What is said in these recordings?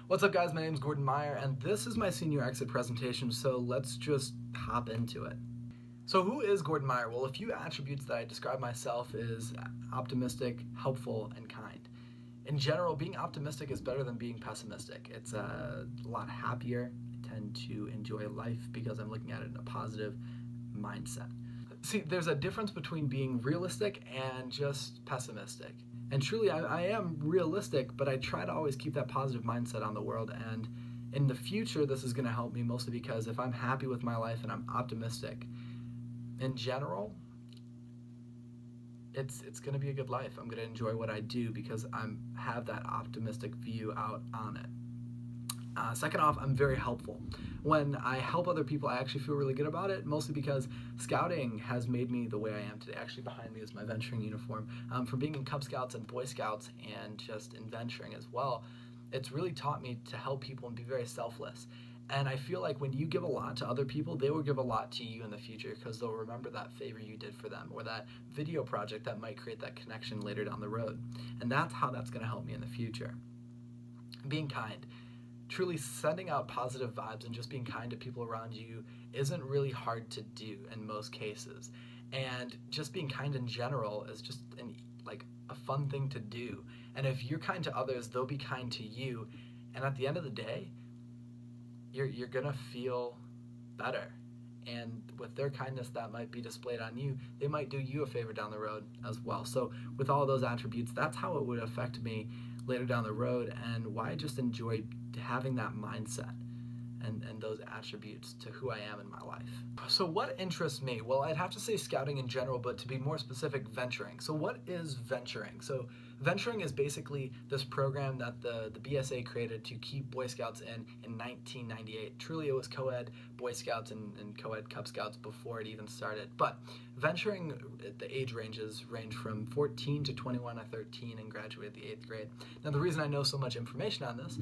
What's up, guys? My name is Gordon Meier, and this is my senior exit presentation, so let's just hop into it. So who is Gordon Meier? Well, a few attributes that I describe myself is optimistic, helpful, and kind. In general, being optimistic is better than being pessimistic. It's a lot happier. I tend to enjoy life because I'm looking at it in a positive mindset. See, there's a difference between being realistic and just pessimistic. And truly, I am realistic, but I try to always keep that positive mindset on the world. And in the future, this is going to help me mostly because if I'm happy with my life and I'm optimistic, in general, it's going to be a good life. I'm going to enjoy what I do because I have that optimistic view out on it. Second off, I'm very helpful. When I help other people, I actually feel really good about it, mostly because scouting has made me the way I am today. Actually, behind me is my venturing uniform. From being in Cub Scouts and Boy Scouts and just in venturing as well, it's really taught me to help people and be very selfless. And I feel like when you give a lot to other people, they will give a lot to you in the future because they'll remember that favor you did for them or that video project that might create that connection later down the road. And that's how that's going to help me in the future. Being kind. Truly sending out positive vibes and just being kind to people around you isn't really hard to do in most cases. And just being kind in general is just a fun thing to do. And if you're kind to others, they'll be kind to you. And at the end of the day, you're gonna feel better. And with their kindness that might be displayed on you, they might do you a favor down the road as well. So with all those attributes, that's how it would affect me later down the road, and why I just enjoy having that mindset and those attributes to who I am in my life. So what interests me? Well, I'd have to say scouting in general, but to be more specific, venturing. So what is venturing? So venturing is basically this program that the BSA created to keep Boy Scouts in 1998. Truly, it was co-ed Boy Scouts and co-ed Cub Scouts before it even started. But venturing, the age ranges range from 14 to 21 or 13 and graduated the 8th grade. Now, the reason I know so much information on this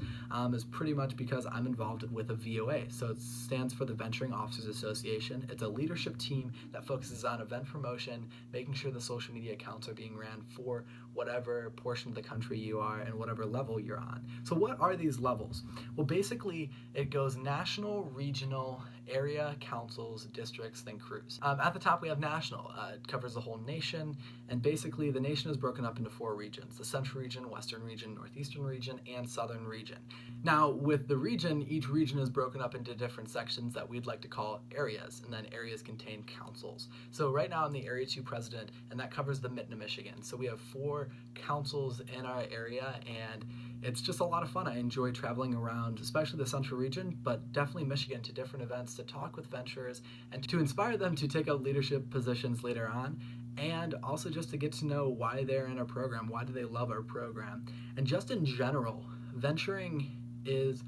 is pretty much because I'm involved with a VOA. So it stands for the Venturing Officers Association. It's a leadership team that focuses on event promotion, making sure the social media accounts are being ran for whatever portion of the country you are and whatever level you're on. So what are these levels? Well, basically it goes national, regional, area, councils, districts, then crews. At the top we have national. It covers the whole nation, and basically the nation is broken up into 4 regions: the central region, western region, northeastern region, and southern region. Now with the region, each region is broken up into different sections that we'd like to call areas, and then areas contain councils. So right now I'm the Area 2 president, and that covers the Mitten of Michigan. So we have 4 councils in our area, and it's just a lot of fun. I enjoy traveling around, especially the central region, but definitely Michigan, to different events to talk with venturers and to inspire them to take up leadership positions later on, and also just to get to know why they're in our program, why do they love our program. And just in general, venturing is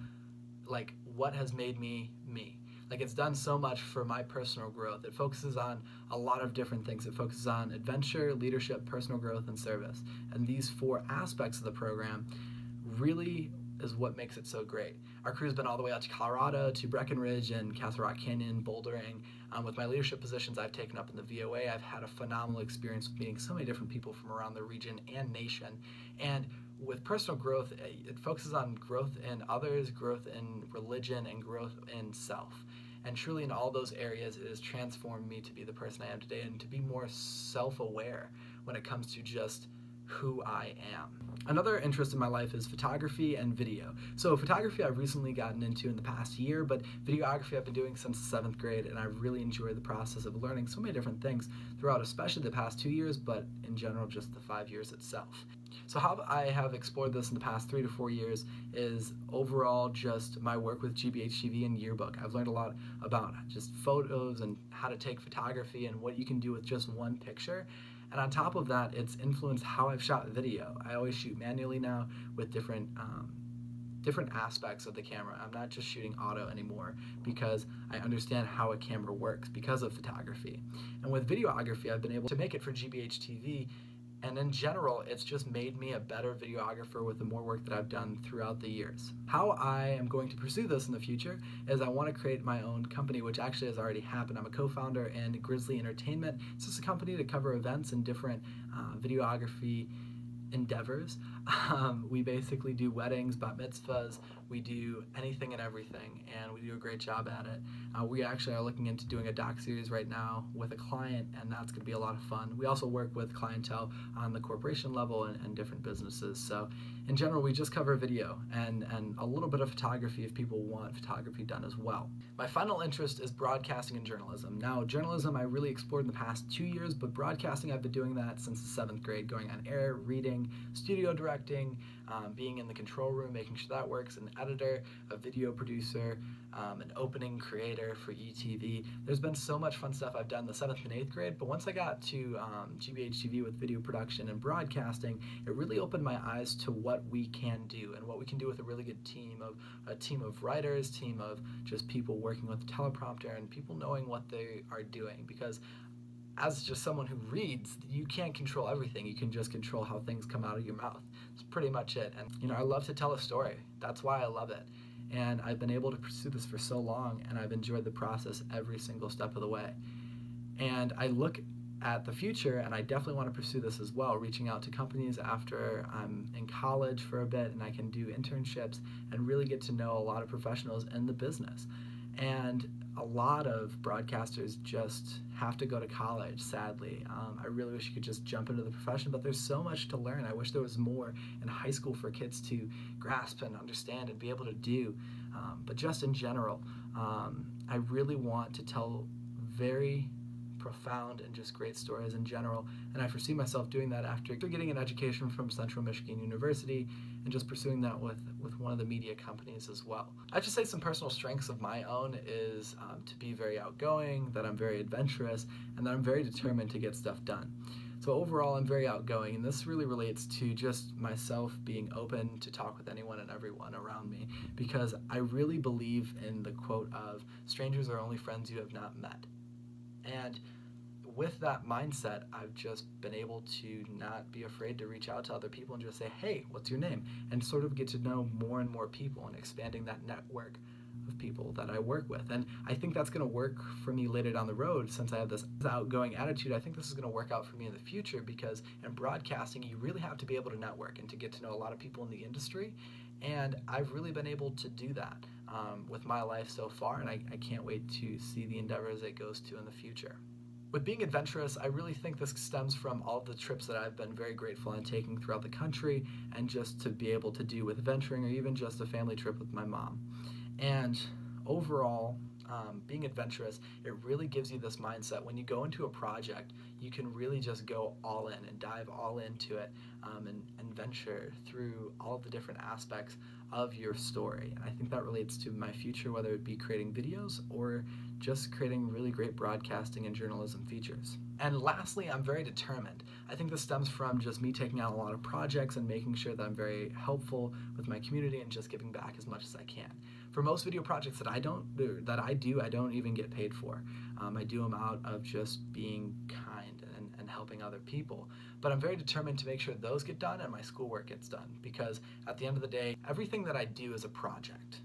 like what has made me me. Like, it's done so much for my personal growth. It focuses on a lot of different things. It focuses on adventure, leadership, personal growth, and service. And these 4 aspects of the program really is what makes it so great. Our crew's been all the way out to Colorado, to Breckenridge and Castle Rock Canyon, bouldering. With my leadership positions I've taken up in the VOA, I've had a phenomenal experience meeting so many different people from around the region and nation. And with personal growth, it focuses on growth in others, growth in religion, and growth in self. And truly in all those areas, it has transformed me to be the person I am today and to be more self-aware when it comes to just who I am. Another interest in my life is photography and video. So photography I've recently gotten into in the past year, but videography I've been doing since 7th grade, and I've really enjoyed the process of learning so many different things throughout, especially the past 2 years, but in general just the 5 years itself. So how I have explored this in the past 3 to 4 years is overall just my work with GBHTV and Yearbook. I've learned a lot about just photos and how to take photography and what you can do with just one picture. And on top of that, it's influenced how I've shot video. I always shoot manually now with different aspects of the camera. I'm not just shooting auto anymore because I understand how a camera works because of photography. And with videography, I've been able to make it for GBHTV, and in general, it's just made me a better videographer with the more work that I've done throughout the years. How I am going to pursue this in the future is I want to create my own company, which actually has already happened. I'm a co-founder in Grizzly Entertainment. It's just a company to cover events and different videography endeavors. We basically do weddings, bat mitzvahs, we do anything and everything, and we do a great job at it. We actually are looking into doing a doc series right now with a client, and that's going to be a lot of fun. We also work with clientele on the corporation level and different businesses. So in general, we just cover video and a little bit of photography if people want photography done as well. My final interest is broadcasting and journalism. Now, journalism I really explored in the past 2 years, but broadcasting I've been doing that since the 7th grade, going on air, reading, studio directing, being in the control room, making sure that works, an editor, a video producer, an opening creator for ETV. There's been so much fun stuff I've done in the 7th and 8th grade, but once I got to GBH-TV with video production and broadcasting, it really opened my eyes to what we can do and what we can do with a really good team of writers, team of just people working with the teleprompter and people knowing what they are doing, because as just someone who reads, you can't control everything. You can just control how things come out of your mouth. It's pretty much it. And I love to tell a story. That's why I love it. And I've been able to pursue this for so long, and I've enjoyed the process every single step of the way. And I look at the future, and I definitely want to pursue this as well, reaching out to companies after I'm in college for a bit and I can do internships and really get to know a lot of professionals in the business. And a lot of broadcasters just have to go to college, sadly. I really wish you could just jump into the profession, but there's so much to learn. I wish there was more in high school for kids to grasp and understand and be able to do. But just in general, I really want to tell very profound and just great stories in general, and I foresee myself doing that after getting an education from Central Michigan University and just pursuing that with one of the media companies as well. I'd just say some personal strengths of my own is to be very outgoing, that I'm very adventurous, and that I'm very determined to get stuff done. So overall, I'm very outgoing, and this really relates to just myself being open to talk with anyone and everyone around me, because I really believe in the quote of, "Strangers are only friends you have not met." And with that mindset, I've just been able to not be afraid to reach out to other people and just say, "Hey, what's your name?" and sort of get to know more and more people and expanding that network of people that I work with. And I think that's going to work for me later down the road. Since I have this outgoing attitude, I think this is going to work out for me in the future, because in broadcasting, you really have to be able to network and to get to know a lot of people in the industry. And I've really been able to do that with my life so far, and I can't wait to see the endeavors it goes to in the future. With being adventurous, I really think this stems from all the trips that I've been very grateful in taking throughout the country, and just to be able to do with venturing, or even just a family trip with my mom. And overall, being adventurous, it really gives you this mindset. When you go into a project, you can really just go all in and dive all into it, and venture through all the different aspects of your story. And I think that relates to my future, whether it be creating videos or just creating really great broadcasting and journalism features. And lastly, I'm very determined. I think this stems from just me taking on a lot of projects and making sure that I'm very helpful with my community and just giving back as much as I can. For most video projects that I do, I don't even get paid for. I do them out of just being kind and helping other people. But I'm very determined to make sure those get done and my schoolwork gets done, because at the end of the day, everything that I do is a project.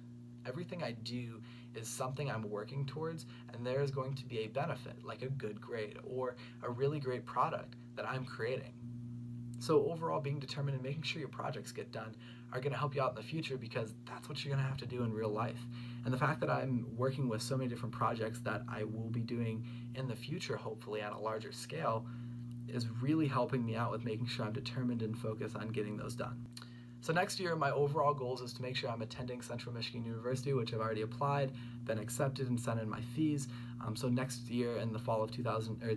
Everything I do is something I'm working towards, and there is going to be a benefit, like a good grade or a really great product that I'm creating. So overall, being determined and making sure your projects get done are going to help you out in the future, because that's what you're going to have to do in real life. And the fact that I'm working with so many different projects that I will be doing in the future, hopefully at a larger scale, is really helping me out with making sure I'm determined and focused on getting those done. So next year, my overall goals is to make sure I'm attending Central Michigan University, which I've already applied, been accepted, and sent in my fees. So next year, in the fall of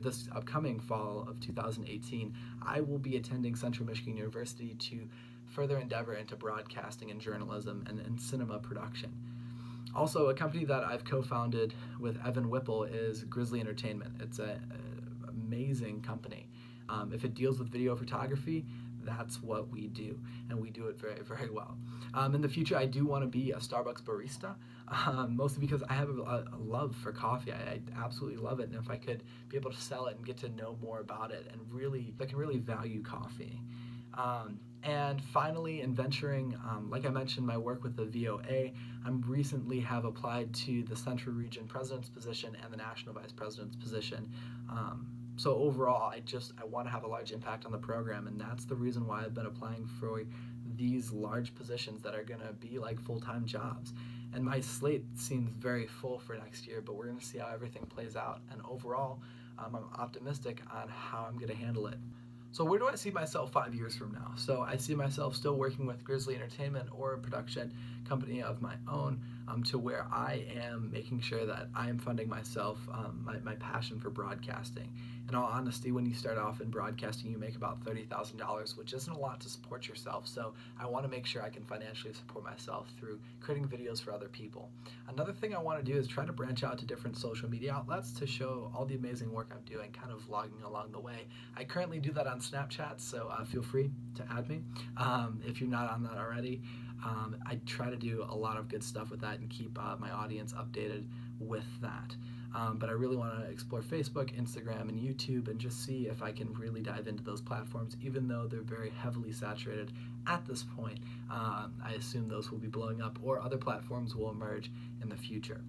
this upcoming fall of 2018, I will be attending Central Michigan University to further endeavor into broadcasting and journalism and cinema production. Also, a company that I've co-founded with Evan Whipple is Grizzly Entertainment. It's an amazing company. If it deals with video photography, that's what we do, and we do it very, very well. In the future, I do want to be a Starbucks barista, mostly because I have a love for coffee. I absolutely love it, and if I could be able to sell it and get to know more about it, and I can really value coffee. And finally, in venturing, like I mentioned, my work with the VOA, I recently have applied to the Central Region President's position and the National Vice President's position. So overall, I want to have a large impact on the program, and that's the reason why I've been applying for these large positions that are going to be like full-time jobs. And my slate seems very full for next year, but we're going to see how everything plays out. And overall, I'm optimistic on how I'm going to handle it. So where do I see myself 5 years from now? So I see myself still working with Grizzly Entertainment or a production company of my own, to where I am making sure that I am funding myself, my passion for broadcasting. In all honesty, when you start off in broadcasting, you make about $30,000, which isn't a lot to support yourself. So I want to make sure I can financially support myself through creating videos for other people. Another thing I want to do is try to branch out to different social media outlets to show all the amazing work I'm doing, kind of vlogging along the way. I currently do that on Snapchat, so feel free to add me if you're not on that already. I try to do a lot of good stuff with that and keep my audience updated with that. But I really want to explore Facebook, Instagram, and YouTube and just see if I can really dive into those platforms, even though they're very heavily saturated at this point. I assume those will be blowing up or other platforms will emerge in the future.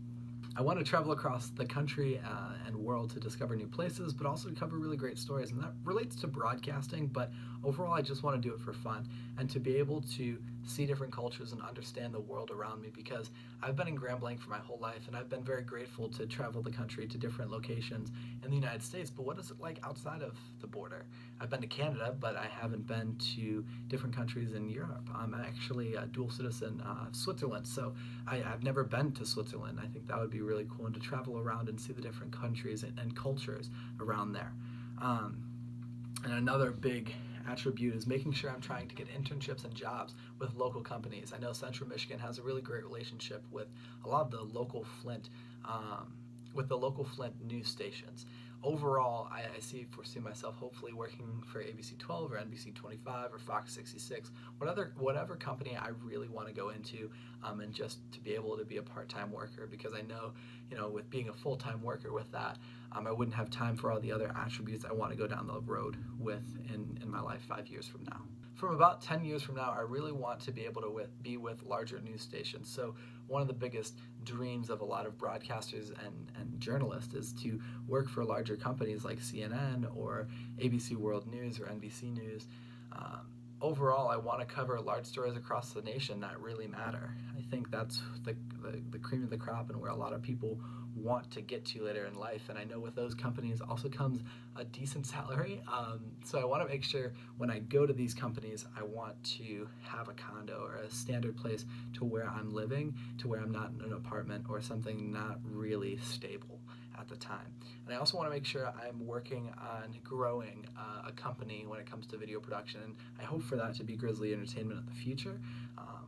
I want to travel across the country and world to discover new places, but also to cover really great stories. And that relates to broadcasting, but overall I just want to do it for fun and to be able to see different cultures and understand the world around me, because I've been in Grand Blanc for my whole life and I've been very grateful to travel the country to different locations in the United States. But what is it like outside of the border? I've been to Canada, but I haven't been to different countries in Europe. I'm actually a dual citizen of Switzerland, so I've never been to Switzerland. I think that would be really cool, and to travel around and see the different countries and cultures around there. And another big attribute is making sure I'm trying to get internships and jobs with local companies. I know Central Michigan has a really great relationship with a lot of the local Flint, news stations. Overall, I foresee myself hopefully working for ABC 12 or NBC 25 or Fox 66, whatever company I really want to go into, and just to be able to be a part-time worker, because I know, with being a full-time worker with that, I wouldn't have time for all the other attributes I want to go down the road with in my life 5 years from now. From about 10 years from now, I really want to be able to be with larger news stations. So one of the biggest dreams of a lot of broadcasters and journalists is to work for larger companies like CNN or ABC World News or NBC News. Overall, I want to cover large stories across the nation that really matter. I think that's the cream of the crop and where a lot of people want to get to later in life. And I know with those companies also comes a decent salary. So I want to make sure when I go to these companies, I want to have a condo or a standard place to where I'm living, to where I'm not in an apartment or something not really stable at the time. And I also want to make sure I'm working on growing a company when it comes to video production. And I hope for that to be Grizzly Entertainment in the future.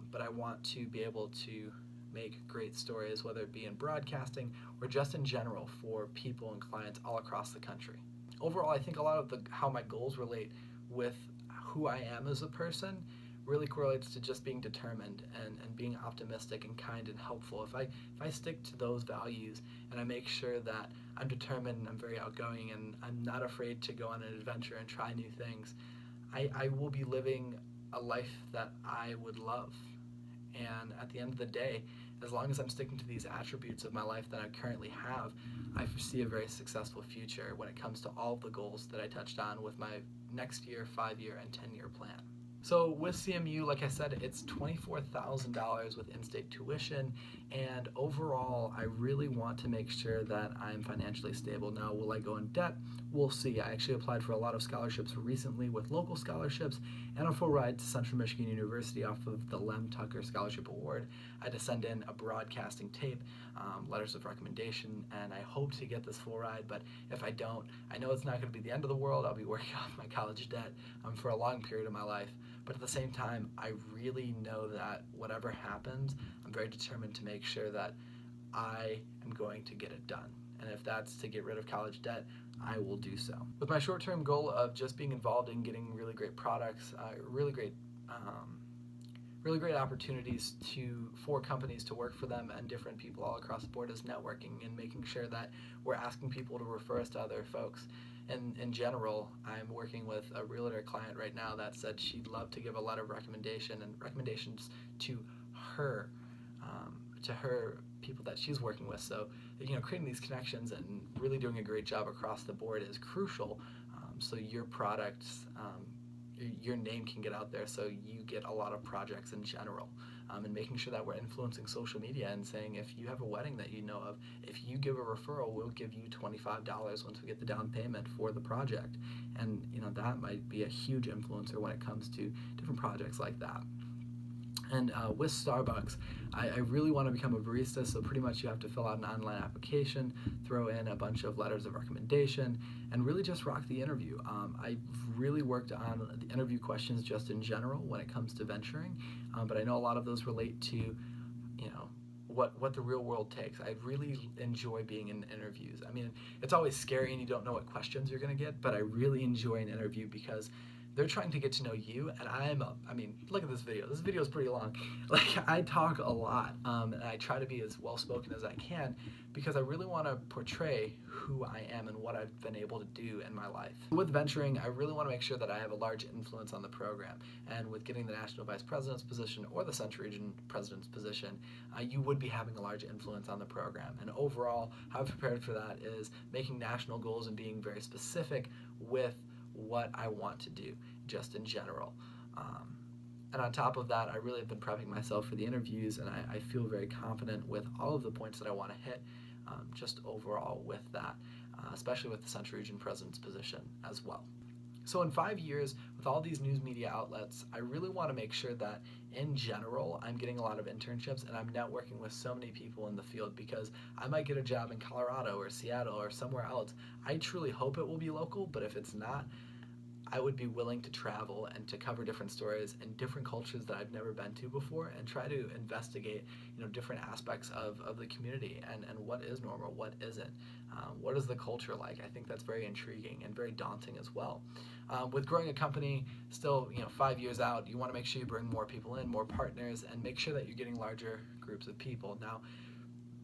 But I want to be able to make great stories, whether it be in broadcasting or just in general for people and clients all across the country. Overall, I think a lot of how my goals relate with who I am as a person really correlates to just being determined and being optimistic and kind and helpful. If I stick to those values and I make sure that I'm determined and I'm very outgoing and I'm not afraid to go on an adventure and try new things, I will be living a life that I would love. And at the end of the day, as long as I'm sticking to these attributes of my life that I currently have, I foresee a very successful future when it comes to all of the goals that I touched on with my next year, 5-year, and 10-year plan. So with CMU, like I said, it's $24,000 with in-state tuition, and overall, I really want to make sure that I'm financially stable. Now, will I go in debt? We'll see. I actually applied for a lot of scholarships recently with local scholarships and a full ride to Central Michigan University off of the Lem Tucker Scholarship Award. I had to send in a broadcasting tape, letters of recommendation, and I hope to get this full ride, but if I don't, I know it's not going to be the end of the world. I'll be working off my college debt for a long period of my life. But at the same time, I really know that whatever happens, I'm very determined to make sure that I am going to get it done. And if that's to get rid of college debt, I will do so. With my short-term goal of just being involved in getting really great products, really great opportunities for companies to work for them and different people all across the board, is networking and making sure that we're asking people to refer us to other folks. And in general, I'm working with a realtor client right now that said she'd love to give a letter of recommendation and recommendations to her people that she's working with. So, creating these connections and really doing a great job across the board is crucial. So your products your name can get out there, so you get a lot of projects in general. And making sure that we're influencing social media and saying, if you have a wedding that you know of, if you give a referral, we'll give you $25 once we get the down payment for the project. And that might be a huge influencer when it comes to different projects like that. And with Starbucks, I really want to become a barista, so pretty much you have to fill out an online application, throw in a bunch of letters of recommendation, and really just rock the interview. I've really worked on the interview questions just in general when it comes to venturing, but I know a lot of those relate to, what the real world takes. I really enjoy being in interviews. I mean, it's always scary and you don't know what questions you're going to get, but I really enjoy an interview because they're trying to get to know you, and I mean, look at this video. This video is pretty long. Like, I talk a lot, and I try to be as well-spoken as I can because I really want to portray who I am and what I've been able to do in my life. With venturing, I really want to make sure that I have a large influence on the program, and with getting the National Vice President's position or the Central Region President's position, you would be having a large influence on the program. And overall, how I've prepared for that is making national goals and being very specific with what I want to do, just in general. And on top of that, I really have been prepping myself for the interviews, and I feel very confident with all of the points that I want to hit, just overall with that, especially with the Central Region President's position as well. So in 5 years, with all these news media outlets, I really want to make sure that in general, I'm getting a lot of internships and I'm networking with so many people in the field, because I might get a job in Colorado or Seattle or somewhere else. I truly hope it will be local, but if it's not, I would be willing to travel and to cover different stories and different cultures that I've never been to before, and try to investigate, different aspects of the community and what is normal, what isn't, what is the culture like. I think that's very intriguing and very daunting as well. With growing a company, still 5 years out, you want to make sure you bring more people in, more partners, and make sure that you're getting larger groups of people. Now,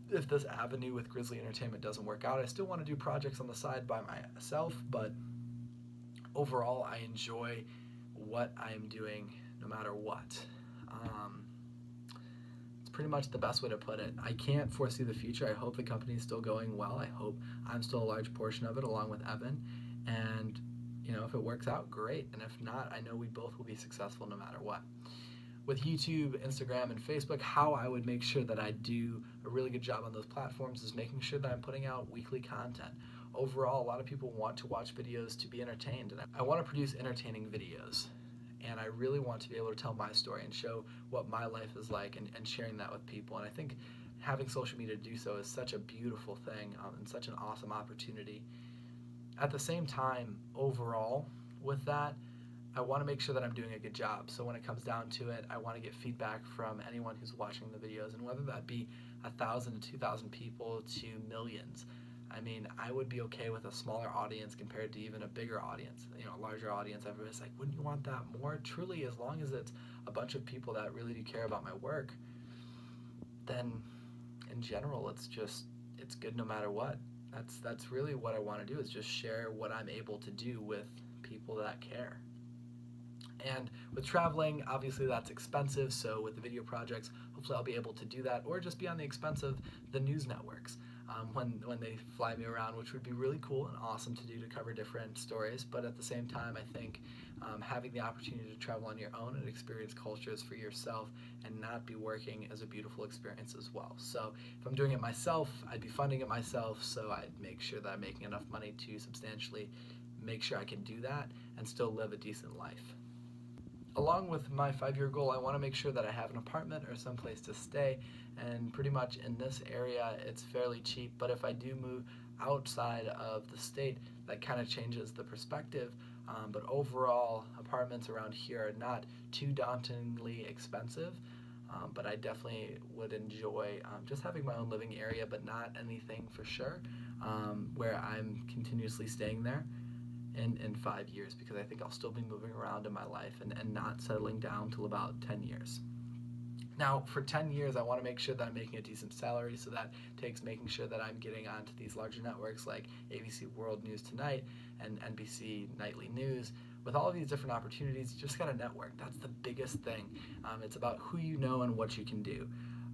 if this avenue with Grizzly Entertainment doesn't work out, I still want to do projects on the side by myself, but overall, I enjoy what I'm doing no matter what. It's pretty much the best way to put it. I can't foresee the future. I hope the company is still going well. I hope I'm still a large portion of it along with Evan. And, if it works out, great. And if not, I know we both will be successful no matter what. With YouTube, Instagram, and Facebook, how I would make sure that I do a really good job on those platforms is making sure that I'm putting out weekly content. Overall, a lot of people want to watch videos to be entertained, and I want to produce entertaining videos. And I really want to be able to tell my story and show what my life is like, and sharing that with people. And I think having social media to do so is such a beautiful thing, and such an awesome opportunity. At the same time, overall, with that, I want to make sure that I'm doing a good job. So when it comes down to it, I want to get feedback from anyone who's watching the videos, and whether that be 1,000 to 2,000 people to millions. I mean, I would be okay with a smaller audience compared to even a bigger audience, a larger audience. Everybody's like, wouldn't you want that more? Truly, as long as it's a bunch of people that really do care about my work, then in general, it's good no matter what. That's really what I want to do, is just share what I'm able to do with people that care. And with traveling, obviously that's expensive, so with the video projects, hopefully I'll be able to do that, or just be on the expense of the news networks when they fly me around, which would be really cool and awesome to do, to cover different stories. But at the same time, I think having the opportunity to travel on your own and experience cultures for yourself and not be working is a beautiful experience as well. So if I'm doing it myself, I'd be funding it myself, so I'd make sure that I'm making enough money to substantially make sure I can do that and still live a decent life. Along with my 5-year goal, I want to make sure that I have an apartment or someplace to stay, and pretty much in this area it's fairly cheap, but if I do move outside of the state, that kind of changes the perspective. But overall, apartments around here are not too dauntingly expensive, but I definitely would enjoy just having my own living area, but not anything for sure where I'm continuously staying there in 5 years, because I think I'll still be moving around in my life and not settling down till about 10 years. Now, for 10 years, I want to make sure that I'm making a decent salary, so that takes making sure that I'm getting onto these larger networks like ABC World News Tonight and NBC Nightly News. With all of these different opportunities, you just got to network. That's the biggest thing. It's about who you know and what you can do.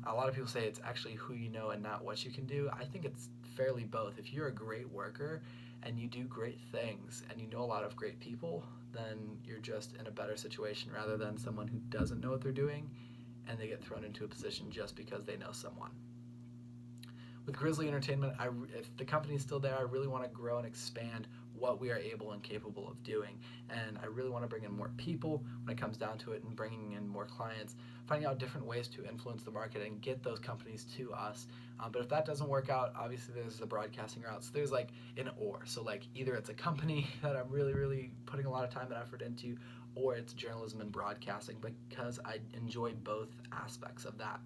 A lot of people say it's actually who you know and not what you can do. I think it's fairly both. If you're a great worker and you do great things and you know a lot of great people, then you're just in a better situation rather than someone who doesn't know what they're doing and they get thrown into a position just because they know someone. With Grizzly Entertainment, if the company's still there, I really want to grow and expand what we are able and capable of doing. And I really want to bring in more people when it comes down to it, and bringing in more clients, finding out different ways to influence the market and get those companies to us. But if that doesn't work out, obviously there's the broadcasting route. So there's like an or. So like either it's a company that I'm really, really putting a lot of time and effort into, or it's journalism and broadcasting, because I enjoy both aspects of that.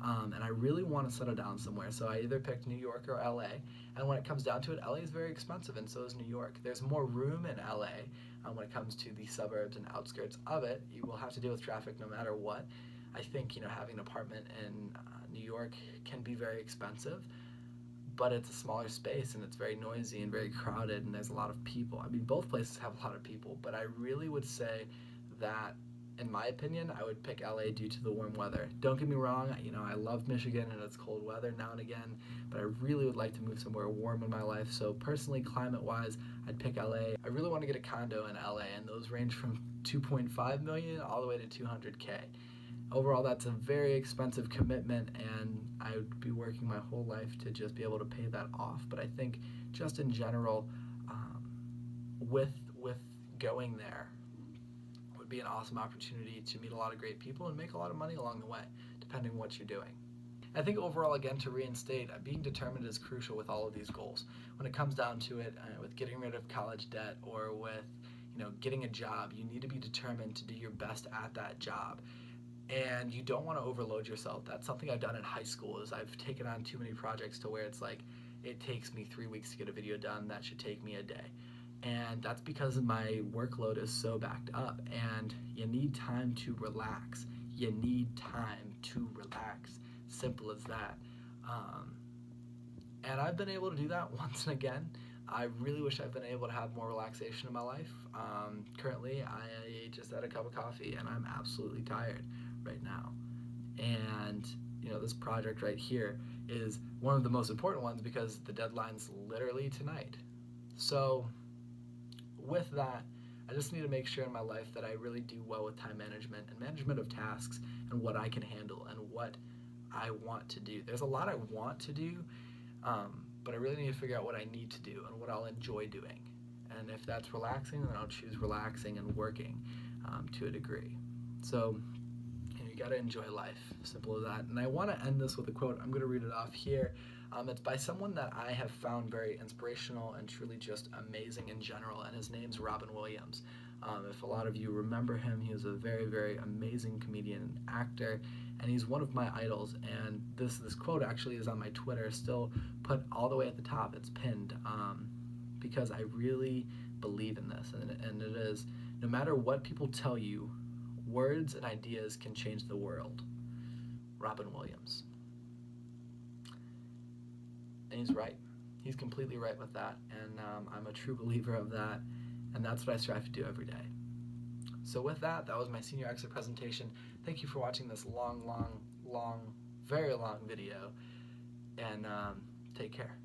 And I really want to settle down somewhere. So I either picked New York or LA. And when it comes down to it, LA is very expensive, and so is New York. There's more room in LA when it comes to the suburbs and outskirts of it. You will have to deal with traffic no matter what. I think having an apartment in New York can be very expensive, but it's a smaller space and it's very noisy and very crowded, and there's a lot of people. I mean, both places have a lot of people, but I really would say that, in my opinion, I would pick LA due to the warm weather. Don't get me wrong, I love Michigan and it's cold weather now and again, but I really would like to move somewhere warm in my life. So personally, climate-wise, I'd pick LA. I really want to get a condo in LA, and those range from $2.5 million all the way to $200K. Overall, that's a very expensive commitment, and I would be working my whole life to just be able to pay that off. But I think just in general, with going there, be an awesome opportunity to meet a lot of great people and make a lot of money along the way, depending on what you're doing. I think overall, again, to reinstate, being determined is crucial with all of these goals. When it comes down to it, with getting rid of college debt or with getting a job, you need to be determined to do your best at that job. And you don't want to overload yourself. That's something I've done in high school, is I've taken on too many projects to where it's like, it takes me 3 weeks to get a video done. That should take me a day. And that's because my workload is so backed up, and you need time to relax. You need time to relax. Simple as that. And I've been able to do that once and again. I really wish I've been able to have more relaxation in my life. Currently, I just had a cup of coffee, and I'm absolutely tired right now. And this project right here is one of the most important ones because the deadline's literally tonight. So with that, I just need to make sure in my life that I really do well with time management and management of tasks and what I can handle and what I want to do. There's a lot I want to do, but I really need to figure out what I need to do and what I'll enjoy doing. And if that's relaxing, then I'll choose relaxing and working to a degree. So you got to enjoy life. Simple as that. And I want to end this with a quote. I'm going to read it off here. It's by someone that I have found very inspirational and truly just amazing in general, and his name's Robin Williams. If a lot of you remember him, he was a very, very amazing comedian and actor, and he's one of my idols. And this quote actually is on my Twitter, still put all the way at the top. It's pinned because I really believe in this, and it is, no matter what people tell you, words and ideas can change the world. Robin Williams. And he's right. He's completely right with that, and I'm a true believer of that, and that's what I strive to do every day. So with that, that was my senior exit presentation. Thank you for watching this long, very long video, and take care.